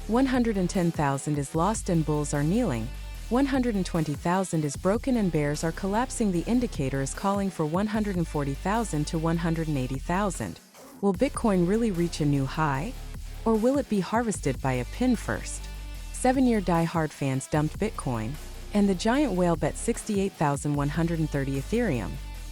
110,000 is lost and bulls are kneeling. 120,000 is broken and bears are collapsing. The indicator is calling for 140,000 to 180,000. Will Bitcoin really reach a new high? Or will it be harvested by a pin first? 7-year die-hard fans dumped Bitcoin, and the giant whale bet 68,130 Ethereum.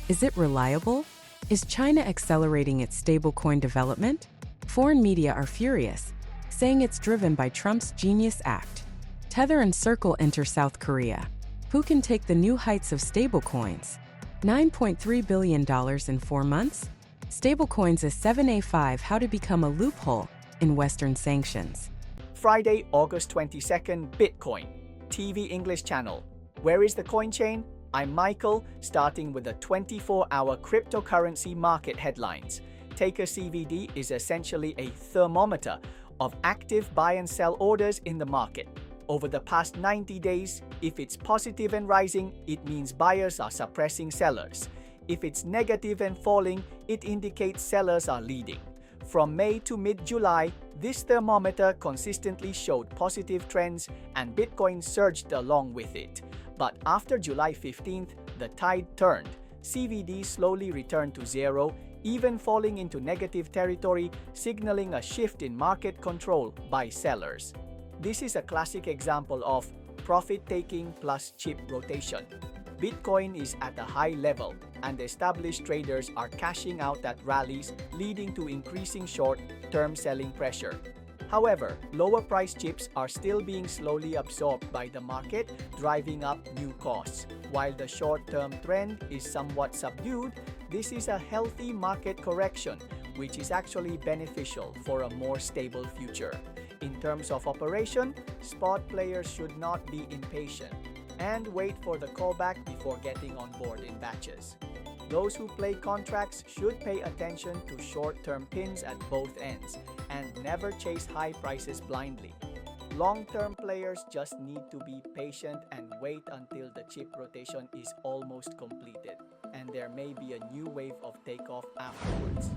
Is it reliable? Is China accelerating its stablecoin development? Foreign media are furious, saying it's driven by Trump's Genius Act. Tether and Circle enter South Korea. Who can take the new heights of stablecoins? $9.3 billion in 4 months? Stablecoins is 7A5 How to become a loophole in Western sanctions. Friday, August 22nd, Bitcoin TV English channel. Where is the coin chain? I'm Michael, starting with the 24-hour cryptocurrency market headlines. Takeshi CVD is essentially a thermometer of active buy and sell orders in the market. Over the past 90 days, if it's positive and rising, it means buyers are suppressing sellers. If it's negative and falling, it indicates sellers are leading. From May to mid-July, this thermometer consistently showed positive trends and Bitcoin surged along with it. But after July 15th, the tide turned. CVD slowly returned to zero, even falling into negative territory, signaling a shift in market control by sellers. This is a classic example of profit-taking plus chip rotation. Bitcoin is at a high level, and established traders are cashing out at rallies, leading to increasing short-term selling pressure. However, lower-priced chips are still being slowly absorbed by the market, driving up new costs. While the short-term trend is somewhat subdued, this is a healthy market correction, which is actually beneficial for a more stable future. In terms of operation, spot players should not be impatient and wait for the callback before getting on board in batches. Those who play contracts should pay attention to short-term pins at both ends and never chase high prices blindly. Long-term players just need to be patient and wait until the chip rotation is almost completed, and there may be a new wave of takeoff afterwards.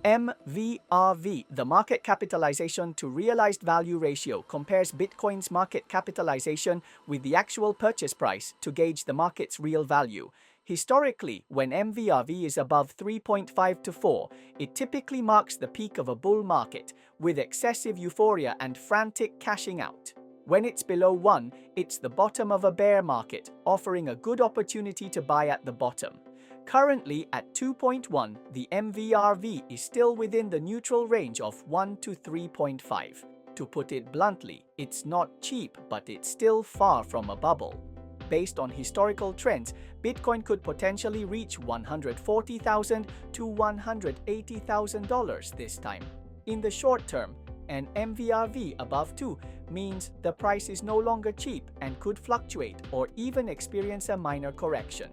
MVRV, the market capitalization to realized value ratio, compares Bitcoin's market capitalization with the actual purchase price to gauge the market's real value. Historically, when MVRV is above 3.5 to 4, it typically marks the peak of a bull market, with excessive euphoria and frantic cashing out. When it's below 1, it's the bottom of a bear market, offering a good opportunity to buy at the bottom. Currently at 2.1, the MVRV is still within the neutral range of 1 to 3.5. To put it bluntly, it's not cheap, but it's still far from a bubble. Based on historical trends, Bitcoin could potentially reach $140,000 to $180,000 this time. In the short term, an MVRV above 2 means the price is no longer cheap and could fluctuate or even experience a minor correction.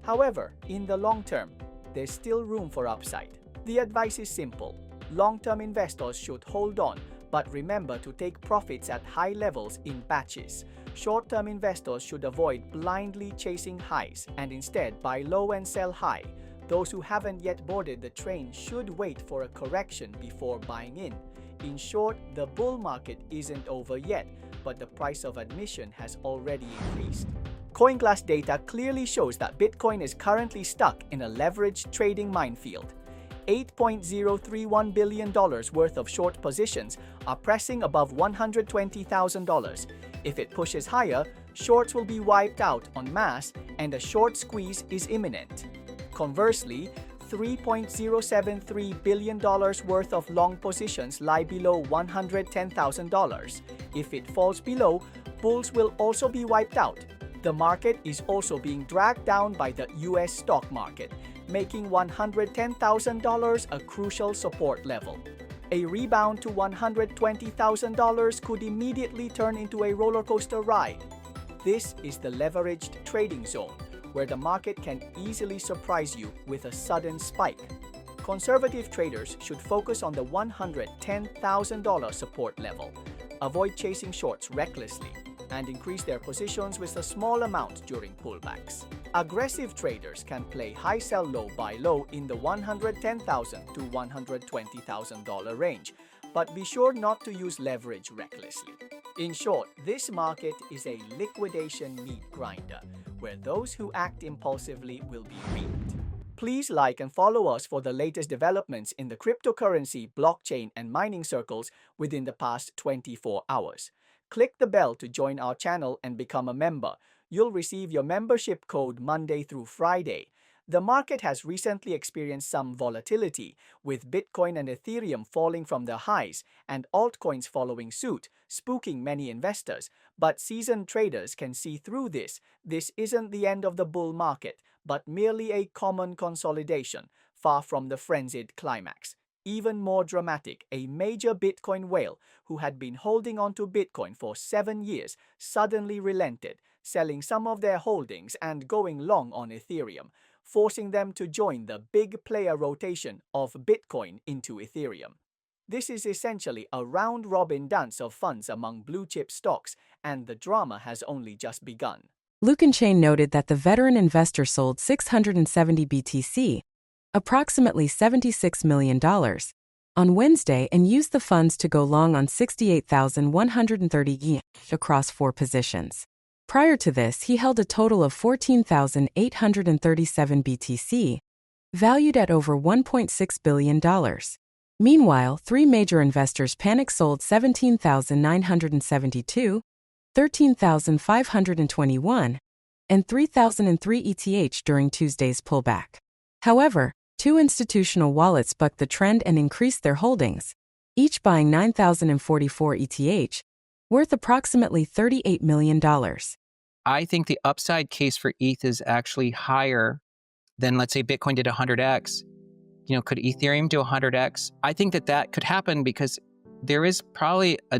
However, in the long term, there's still room for upside. The advice is simple. Long-term investors should hold on, but remember to take profits at high levels in batches. Short-term investors should avoid blindly chasing highs and instead buy low and sell high. Those who haven't yet boarded the train should wait for a correction before buying in. In short, the bull market isn't over yet, but the price of admission has already increased. CoinGlass data clearly shows that Bitcoin is currently stuck in a leveraged trading minefield. $8.031 billion worth of short positions are pressing above $120,000. If it pushes higher, shorts will be wiped out en masse and a short squeeze is imminent. Conversely, $3.073 billion worth of long positions lie below $110,000. If it falls below, bulls will also be wiped out. The market is also being dragged down by the US stock market, making $110,000 a crucial support level. A rebound to $120,000 could immediately turn into a roller coaster ride. This is the leveraged trading zone, where the market can easily surprise you with a sudden spike. Conservative traders should focus on the $110,000 support level, avoid chasing shorts recklessly, and increase their positions with a small amount during pullbacks. Aggressive traders can play high sell low buy low in the $110,000 to $120,000 range, but be sure not to use leverage recklessly. In short, this market is a liquidation meat grinder, where those who act impulsively will be reaped. Please like and follow us for the latest developments in the cryptocurrency, blockchain, and mining circles within the past 24 hours. Click the bell to join our channel and become a member. You'll receive your membership code Monday through Friday. The market has recently experienced some volatility, with Bitcoin and Ethereum falling from their highs and altcoins following suit, spooking many investors. But seasoned traders can see through this. This isn't the end of the bull market, but merely a common consolidation, far from the frenzied climax. Even more dramatic, a major Bitcoin whale who had been holding on to Bitcoin for 7 years suddenly relented, selling some of their holdings and going long on Ethereum, forcing them to join the big player rotation of Bitcoin into Ethereum. This is essentially a round-robin dance of funds among blue-chip stocks, and the drama has only just begun. Chain noted that the veteran investor sold 670 BTC, approximately $76 million, on Wednesday and used the funds to go long on 68,130 ETH across 4 positions. Prior to this, he held a total of 14,837 BTC, valued at over $1.6 billion. Meanwhile, 3 major investors panic sold 17,972, 13,521, and 3,003 ETH during Tuesday's pullback. However, 2 institutional wallets bucked the trend and increased their holdings, each buying 9,044 ETH, worth approximately $38 million. I think the upside case for ETH is actually higher than, let's say, Bitcoin did 100x. Could Ethereum do 100x? I think that could happen because there is probably a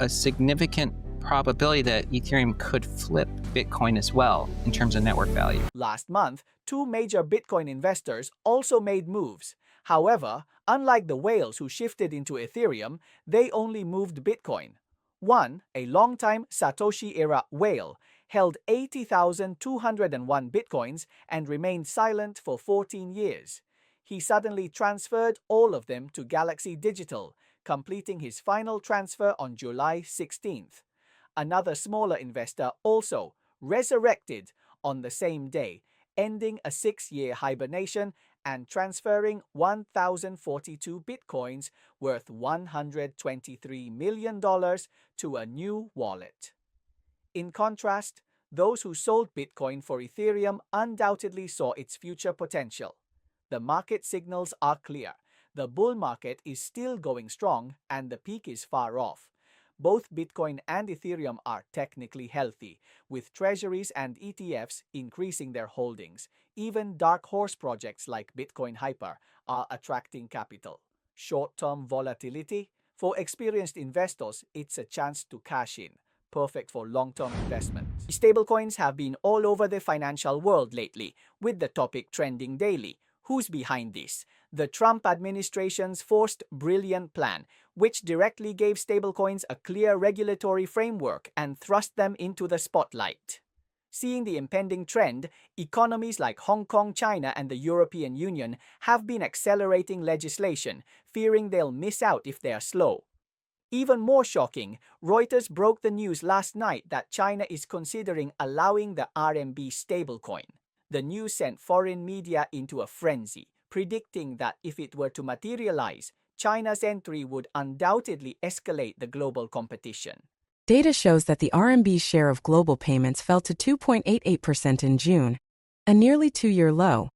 significant probability that Ethereum could flip Bitcoin as well in terms of network value. Last month, 2 major Bitcoin investors also made moves. However, unlike the whales who shifted into Ethereum, they only moved Bitcoin. One, a longtime Satoshi-era whale, held 80,201 Bitcoins and remained silent for 14 years. He suddenly transferred all of them to Galaxy Digital, completing his final transfer on July 16th. Another smaller investor also resurrected on the same day, ending a 6-year hibernation and transferring 1,042 Bitcoins worth $123 million to a new wallet. In contrast, those who sold Bitcoin for Ethereum undoubtedly saw its future potential. The market signals are clear. The bull market is still going strong and the peak is far off. Both Bitcoin and Ethereum are technically healthy, with treasuries and ETFs increasing their holdings. Even dark horse projects like Bitcoin Hyper are attracting capital. Short-term volatility? For experienced investors, it's a chance to cash in, perfect for long-term investment. Stablecoins have been all over the financial world lately, with the topic trending daily. Who's behind this? The Trump administration's forced brilliant plan, which directly gave stablecoins a clear regulatory framework and thrust them into the spotlight. Seeing the impending trend, economies like Hong Kong, China, and the European Union have been accelerating legislation, fearing they'll miss out if they are slow. Even more shocking, Reuters broke the news last night that China is considering allowing the RMB stablecoin. The news sent foreign media into a frenzy, predicting that if it were to materialize, China's entry would undoubtedly escalate the global competition. Data shows that the RMB's share of global payments fell to 2.88% in June, a nearly 2-year low,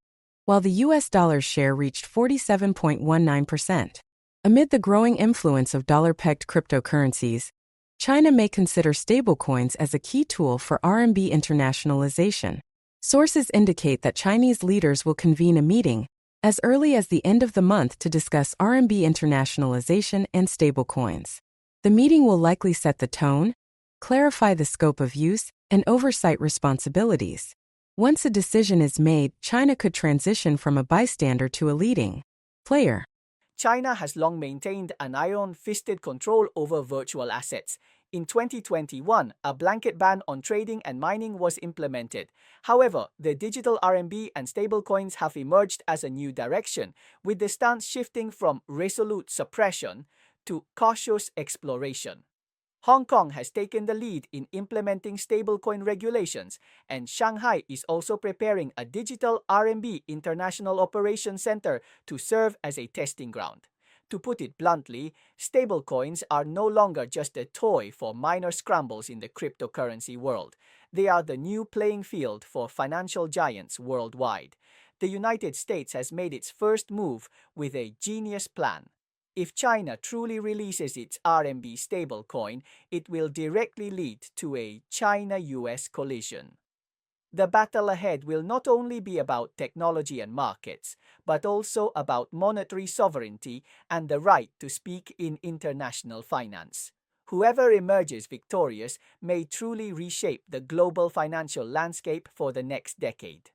while the US dollar's share reached 47.19%. Amid the growing influence of dollar-pegged cryptocurrencies, China may consider stablecoins as a key tool for RMB internationalization. Sources indicate that Chinese leaders will convene a meeting as early as the end of the month to discuss RMB internationalization and stablecoins. The meeting will likely set the tone, clarify the scope of use, and oversight responsibilities. Once a decision is made, China could transition from a bystander to a leading player. China has long maintained an iron-fisted control over virtual assets. In 2021, a blanket ban on trading and mining was implemented. However, the digital RMB and stablecoins have emerged as a new direction, with the stance shifting from resolute suppression to cautious exploration. Hong Kong has taken the lead in implementing stablecoin regulations, and Shanghai is also preparing a digital RMB International Operations Center to serve as a testing ground. To put it bluntly, stablecoins are no longer just a toy for minor scrambles in the cryptocurrency world. They are the new playing field for financial giants worldwide. The United States has made its first move with a genius plan. If China truly releases its RMB stablecoin, it will directly lead to a China-US collision. The battle ahead will not only be about technology and markets, but also about monetary sovereignty and the right to speak in international finance. Whoever emerges victorious may truly reshape the global financial landscape for the next decade.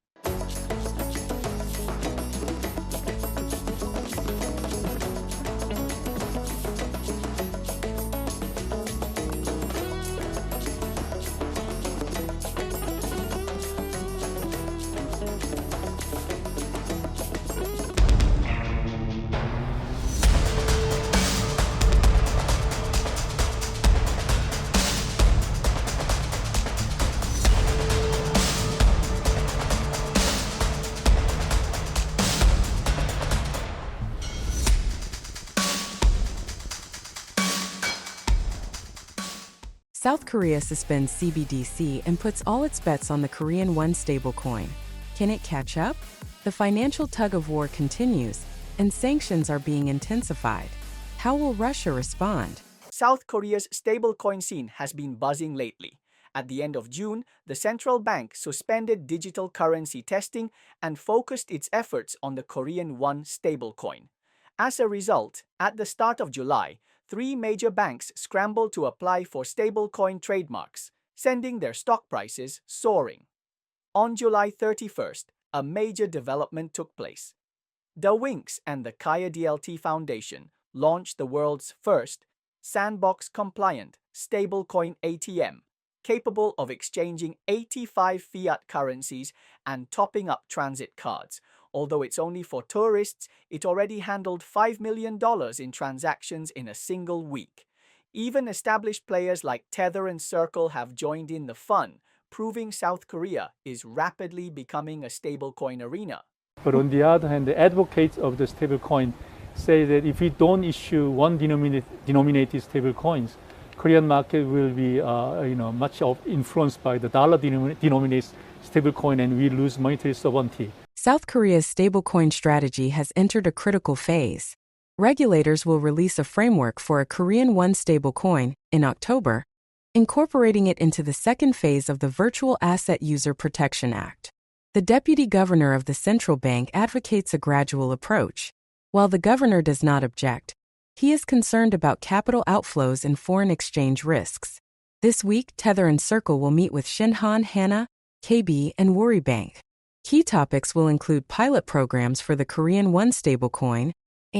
South Korea suspends CBDC and puts all its bets on the Korean won stablecoin. Can it catch up? The financial tug-of-war continues, and sanctions are being intensified. How will Russia respond? South Korea's stablecoin scene has been buzzing lately. At the end of June, the central bank suspended digital currency testing and focused its efforts on the Korean won stablecoin. As a result, at the start of July, 3 major banks scrambled to apply for stablecoin trademarks, sending their stock prices soaring. On July 31st, a major development took place. The Winks and the Kaya DLT Foundation launched the world's first sandbox-compliant stablecoin ATM, capable of exchanging 85 fiat currencies and topping up transit cards. Although it's only for tourists, it already handled $5 million in transactions in a single week. Even established players like Tether and Circle have joined in the fun, proving South Korea is rapidly becoming a stablecoin arena. But on the other hand, the advocates of the stablecoin say that if we don't issue one denominated stablecoins, Korean market will be much influenced by the dollar denominated stablecoin, and we lose monetary sovereignty. South Korea's stablecoin strategy has entered a critical phase. Regulators will release a framework for a Korean won stablecoin in October, incorporating it into the second phase of the Virtual Asset User Protection Act. The deputy governor of the central bank advocates a gradual approach. While the governor does not object, he is concerned about capital outflows and foreign exchange risks. This week, Tether and Circle will meet with Shinhan, Hana, KB, and Woori Bank. Key topics will include pilot programs for the Korean won stablecoin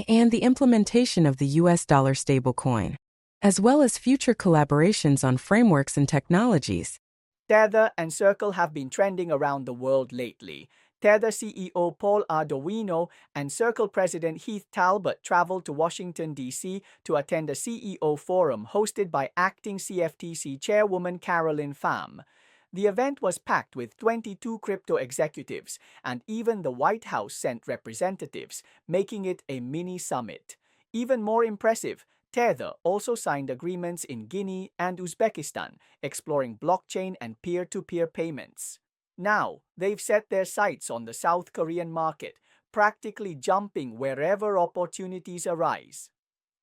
and the implementation of the US dollar stablecoin, as well as future collaborations on frameworks and technologies. Tether and Circle have been trending around the world lately. Tether CEO Paul Ardoino and Circle President Heath Talbot traveled to Washington, D.C. to attend a CEO forum hosted by acting CFTC Chairwoman Carolyn Pham. The event was packed with 22 crypto executives, and even the White House sent representatives, making it a mini summit. Even more impressive, Tether also signed agreements in Guinea and Uzbekistan, exploring blockchain and peer-to-peer payments. Now, they've set their sights on the South Korean market, practically jumping wherever opportunities arise.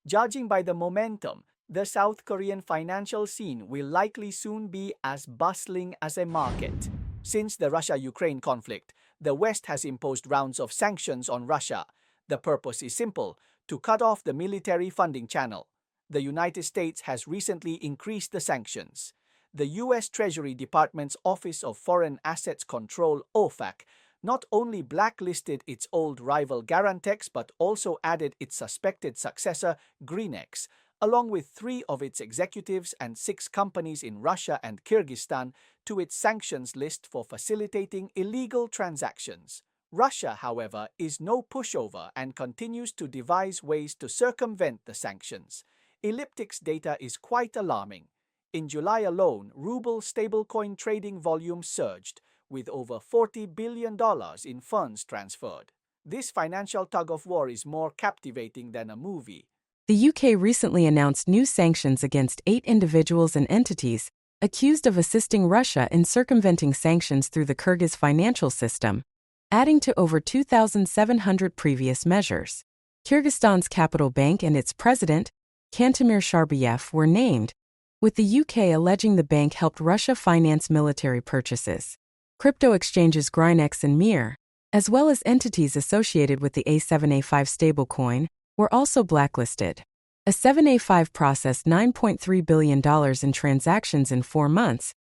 Judging by the momentum, the South Korean financial scene will likely soon be as bustling as a market. Since the Russia-Ukraine conflict, the West has imposed rounds of sanctions on Russia. The purpose is simple: to cut off the military funding channel. The United States has recently increased the sanctions. The U.S. Treasury Department's Office of Foreign Assets Control, OFAC, not only blacklisted its old rival Garantex but also added its suspected successor, GreenX, along with 3 of its executives and 6 companies in Russia and Kyrgyzstan, to its sanctions list for facilitating illegal transactions. Russia, however, is no pushover and continues to devise ways to circumvent the sanctions. Elliptic's data is quite alarming. In July alone, ruble stablecoin trading volume surged, with over $40 billion in funds transferred. This financial tug-of-war is more captivating than a movie. The UK recently announced new sanctions against 8 individuals and entities accused of assisting Russia in circumventing sanctions through the Kyrgyz financial system, adding to over 2,700 previous measures. Kyrgyzstan's capital bank and its president, Kantemir Sharbayev, were named, with the UK alleging the bank helped Russia finance military purchases. Crypto exchanges GrindX and Mir, as well as entities associated with the A7A5 stablecoin, were also blacklisted. A7A5 processed $9.3 billion in transactions in 4 months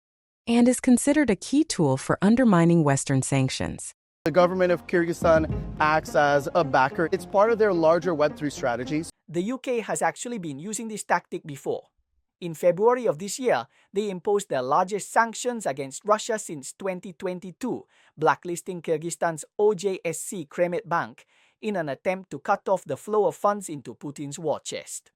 and is considered a key tool for undermining Western sanctions. The government of Kyrgyzstan acts as a backer. It's part of their larger Web3 strategies. The UK has actually been using this tactic before. In February of this year, they imposed their largest sanctions against Russia since 2022, blacklisting Kyrgyzstan's OJSC Kremet Bank in an attempt to cut off the flow of funds into Putin's war chest.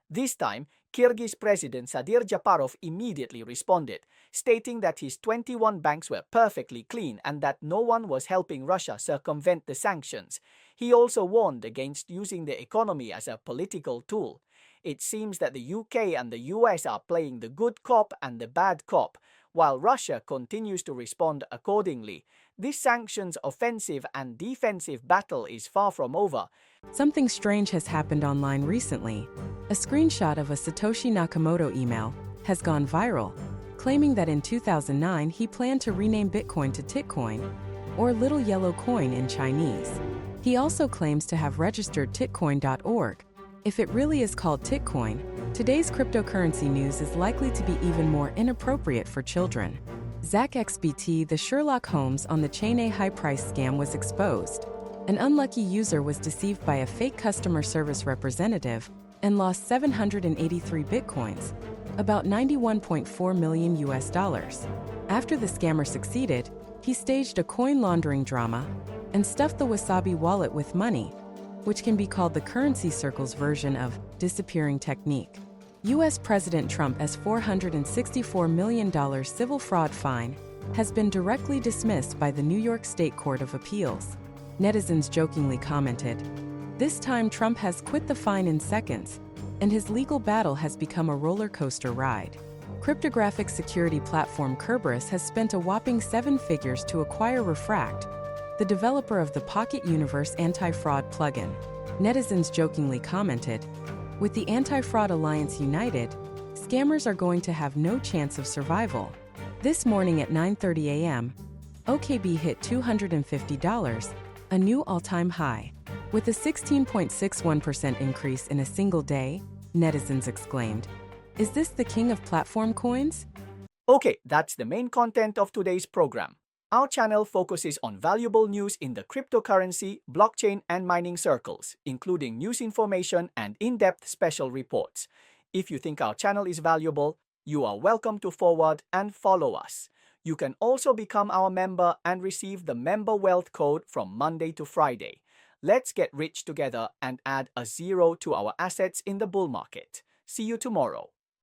This time, Kyrgyz President Sadir Japarov immediately responded, stating that his 21 banks were perfectly clean and that no one was helping Russia circumvent the sanctions. He also warned against using the economy as a political tool. It seems that the UK and the US are playing the good cop and the bad cop, while Russia continues to respond accordingly. This sanctions offensive and defensive battle is far from over. Something strange has happened online recently. A screenshot of a Satoshi Nakamoto email has gone viral, claiming that in 2009 he planned to rename Bitcoin to Titcoin, or Little Yellow Coin in Chinese. He also claims to have registered titcoin.org. If it really is called Titcoin, today's cryptocurrency news is likely to be even more inappropriate for children. ZachXBT, the Sherlock Holmes on the Chain A high price scam, was exposed. An unlucky user was deceived by a fake customer service representative and lost 783 bitcoins, about $91.4 million US. After the scammer succeeded, he staged a coin laundering drama and stuffed the Wasabi wallet with money, which can be called the currency circle's version of disappearing technique. U.S. President Trump's $464 million civil fraud fine has been directly dismissed by the New York State Court of Appeals. Netizens jokingly commented, "This time Trump has quit the fine in seconds, and his legal battle has become a roller coaster ride." Cryptographic security platform Kerberos has spent a whopping 7 figures to acquire Refract, the developer of the Pocket Universe anti-fraud plugin. Netizens jokingly commented, "With the Anti-Fraud Alliance united, scammers are going to have no chance of survival." This morning at 9:30 a.m., OKB hit $250, a new all-time high. With a 16.61% increase in a single day, netizens exclaimed, "Is this the king of platform coins?" Okay, that's the main content of today's program. Our channel focuses on valuable news in the cryptocurrency, blockchain, and mining circles, including news information and in-depth special reports. If you think our channel is valuable, you are welcome to forward and follow us. You can also become our member and receive the Member Wealth Code from Monday to Friday. Let's get rich together and add a zero to our assets in the bull market. See you tomorrow.